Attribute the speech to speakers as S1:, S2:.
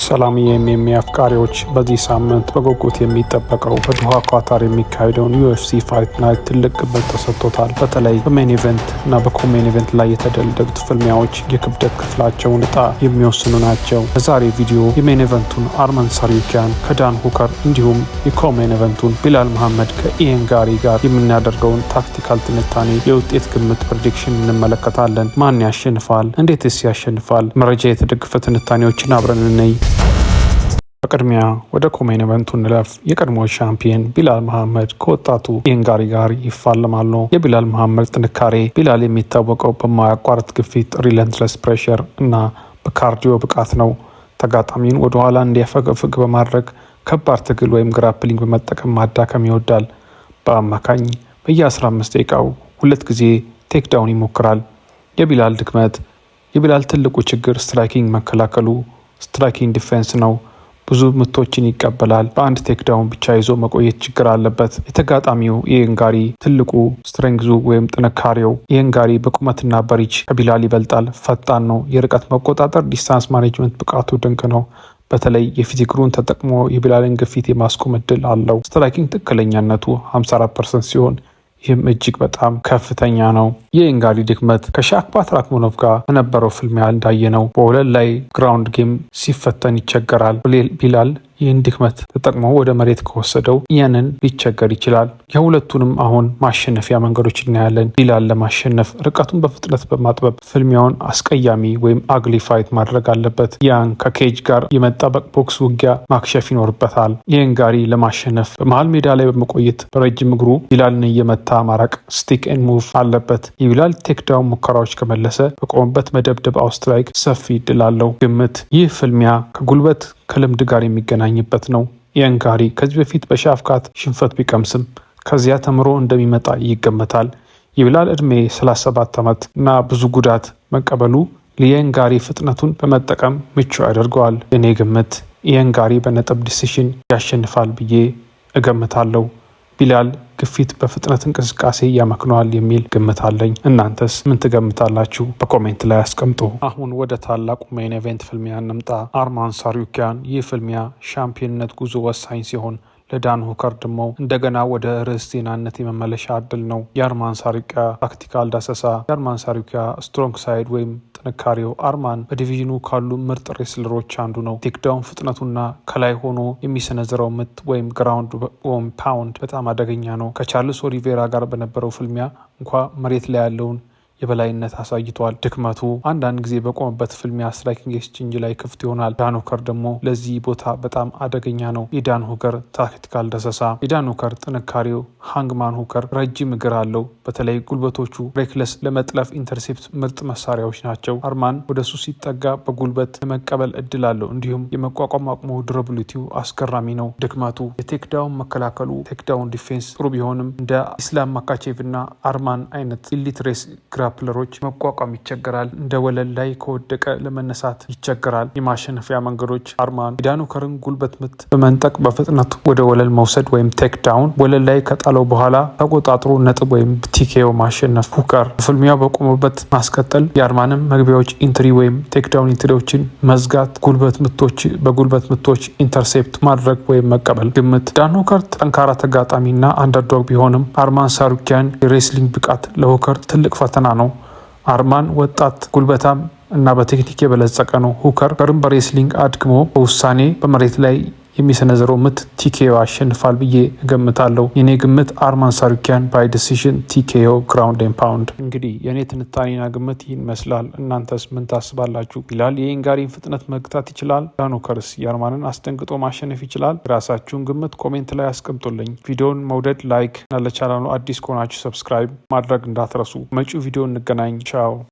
S1: ሰላም የኤምኤምኤ አፍቃሪዎች በዚህ ሳምንት በጉጉት የሚጠበቀው በዶሃ ኳታር የሚካሄደውን ዩኤፍሲ ፋይት ናይት ትልቅ ግምት ተሰጥቶታል። በተለይ በሜን ኢቨንት እና በኮሜን ኢቨንት ላይ የተደለደሉት ፍልሚያዎች የክብደት ክፍላቸውን እጣ የሚወስኑ ናቸው። በዛሬ ቪዲዮ የሜን ኢቨንቱን አርመን ሳሩኪያን ከዳን ሁከር እንዲሁም የኮሜን ኢቨንቱን ቢላል መሐመድ ከኢያን ጋሪ ጋር የምናደርገውን ታክቲካል ትንታኔ የውጤት ግምት ፕሬዲክሽን እንመለከታለን። ማን ያሸንፋል? እንዴትስ ያሸንፋል? መረጃ የተደገፈ ትንታኔዎችን አብረን እንይ። በቅድሚያ ወደ ኮሜን ኢቨንቱ እንለፍ። የቀድሞ ሻምፒዮን ቢላል መሐመድ ከወጣቱ ኢያን ጋሪ ጋር ይፋለማሉ። የቢላል መሐመድ ጥንካሬ። ቢላል የሚታወቀው በማያቋርጥ ግፊት፣ ሪለንትለስ ፕሬሸር እና በካርዲዮ ብቃት ነው። ተጋጣሚውን ወደ ኋላ እንዲያፈገፍግ በማድረግ ከባድ ትግል ወይም ግራፕሊንግ በመጠቀም ማዳከም ይወዳል። በአማካኝ በየ15 ደቂቃው 2 ጊዜ ቴክዳውን ይሞክራል። የቢላል ድክመት። የቢላል ትልቁ ችግር ስትራይኪንግ መከላከሉ፣ ስትራይኪንግ ዲፌንስ ነው። ብዙ ምቶችን ይቀበላል። በአንድ ቴክዳውን ብቻ ይዞ መቆየት ችግር አለበት። የተጋጣሚው ኢያን ጋሪ ትልቁ ስትሬንግዙ ወይም ጥንካሬው፣ ኢያን ጋሪ በቁመትና በሪች ከቢላል ይበልጣል። ፈጣን ነው። የርቀት መቆጣጠር ዲስታንስ ማኔጅመንት ብቃቱ ድንቅ ነው። በተለይ የፊት እግሩን ተጠቅሞ የቢላልን ግፊት የማስቆም እድል አለው። ስትራይኪንግ ትክክለኛነቱ 54% ሲሆን ይህም እጅግ በጣም ከፍተኛ ነው። የኢያን ጋሪ ድክመት ከሻክባት ራክሞኖቭ ጋር በነበረው ፍልሚያ እንዳየነው በወለል ላይ ግራውንድ ጌም ሲፈተን ይቸገራል። ቢላል ይህን ድክመት ተጠቅሞ ወደ መሬት ከወሰደው ያንን ሊቸገር ይችላል። የሁለቱንም አሁን ማሸነፊያ መንገዶች እናያለን። ቢላል ለማሸነፍ ርቀቱን በፍጥነት በማጥበብ ፍልሚያውን አስቀያሚ ወይም አግሊ ፋይት ማድረግ አለበት። ያን ከኬጅ ጋር የመጣበቅ ቦክስ ውጊያ ማክሸፍ ይኖርበታል። ኢያን ጋሪ ለማሸነፍ በመሃል ሜዳ ላይ በመቆየት በረጅም እግሩ ቢላልን እየመታ ማራቅ፣ ስቲክ ኤንድ ሙቭ አለበት። የቢላል ቴክዳውን ሙከራዎች ከመለሰ በቆመበት መደብደብ አውስትራይክ ሰፊ እድል አለው። ግምት። ይህ ፍልሚያ ከጉልበት ከልምድ ጋር የሚገናኝበት ነው። ኢያን ጋሪ ከዚህ በፊት በሻፍካት ሽንፈት ቢቀምስም ከዚያ ተምሮ እንደሚመጣ ይገመታል። የቢላል ዕድሜ 37 ዓመት እና ብዙ ጉዳት መቀበሉ ለኢያን ጋሪ ፍጥነቱን በመጠቀም ምቹ ያደርገዋል። የኔ ግምት ኢያን ጋሪ በነጥብ ዲሲሽን ያሸንፋል ብዬ እገምታለሁ። ቢላል ግፊት በፍጥነት እንቅስቃሴ ያመክነዋል የሚል ግምት አለኝ። እናንተስ ምን ትገምታላችሁ? በኮሜንት ላይ አስቀምጡ። አሁን ወደ ታላቁ ሜን ኢቨንት ፍልሚያ እንምጣ። አርማን ሳሩኪያን። ይህ ፍልሚያ ሻምፒዮንነት ጉዞ ወሳኝ ሲሆን ለዳን ሁከር ደግሞ እንደገና ወደ ርዕስ ዜናነት የመመለሻ እድል ነው። የአርማን ሳሩኪያ ታክቲካል ዳሰሳ። የአርማን ሳሩኪያ ስትሮንግ ሳይድ ወይም ጥንካሬው። አርማን በዲቪዥኑ ካሉ ምርጥ ሬስለሮች አንዱ ነው። ቴክዳውን ፍጥነቱና ከላይ ሆኖ የሚሰነዝረው ምት ወይም ግራውንድ ፓውንድ በጣም አደገኛ ነው። ከቻርልስ ኦሊቬራ ጋር በነበረው ፍልሚያ እንኳ መሬት ላይ ያለውን የበላይነት አሳይቷል። ድክመቱ አንዳንድ ጊዜ በቆመበት ፍልሚያ ስትራይኪንግ ኤክስቼንጅ ላይ ክፍት ይሆናል። ዳን ሁከር ደግሞ ለዚህ ቦታ በጣም አደገኛ ነው። የዳን ሁከር ታክቲካል ደሰሳ። የዳን ሁከር ጥንካሬው ሃንግማን ሁከር ረጅም እግር አለው። በተለይ ጉልበቶቹ ሬክለስ ለመጥለፍ ኢንተርሴፕት ምርጥ መሳሪያዎች ናቸው። አርማን ወደ ሱ ሲጠጋ በጉልበት የመቀበል እድል አለው። እንዲሁም የመቋቋም አቅሙ ዱራቢሊቲው አስገራሚ ነው። ድክመቱ የቴክዳውን መከላከሉ ቴክዳውን ዲፌንስ ጥሩ ቢሆንም እንደ ኢስላም ማካቼቭ እና አርማን አይነት ኢሊት ሬስ ግራፕለሮች መቋቋም ይቸገራል። እንደ ወለል ላይ ከወደቀ ለመነሳት ይቸገራል። የማሸነፊያ መንገዶች አርማን የዳን ሁከርን ጉልበት ምት በመንጠቅ በፍጥነት ወደ ወለል መውሰድ ወይም ቴክ ዳውን፣ ወለል ላይ ከጣለው በኋላ ተቆጣጥሮ ነጥብ ወይም ቲኬኦ ማሸነፍ። ሁከር ፍልሚያው በቆመበት ማስቀጠል፣ የአርማንም መግቢያዎች ኢንትሪ ወይም ቴክ ዳውን ኢንትሪዎችን መዝጋት፣ በጉልበት ምቶች ኢንተርሴፕት ማድረግ ወይም መቀበል። ግምት። ዳን ሁከር ጠንካራ ተጋጣሚና አንደርዶግ ቢሆንም አርማን ሳሩኪያን የሬስሊንግ ብቃት ለሁከር ትልቅ ፈተና ነው። አርማን ወጣት፣ ጉልበታም እና በቴክኒክ የበለጸቀ ነው። ሁከር በሬስሊንግ አድክሞ በውሳኔ በመሬት ላይ የሚሰነዘረው ምት ቲኬኦ አሸንፋል ብዬ እገምታለሁ። የኔ ግምት አርማን ሳሩኪያን ባይ ዲሲዥን ቲኬኦ ግራውንድ ኤንድ ፓውንድ። እንግዲህ የኔ ትንታኔና ግምት ይህን ይመስላል። እናንተስ ምን ታስባላችሁ? ቢላል የኢያን ጋሪን ፍጥነት መግታት ይችላል? ዳን ሁከርስ የአርማንን አስደንግጦ ማሸነፍ ይችላል? የራሳችሁን ግምት ኮሜንት ላይ አስቀምጡልኝ። ቪዲዮን መውደድ፣ ላይክ እና ለቻናሉ አዲስ ከሆናችሁ ሰብስክራይብ ማድረግ እንዳትረሱ። መጪው ቪዲዮ እንገናኝ። ቻው።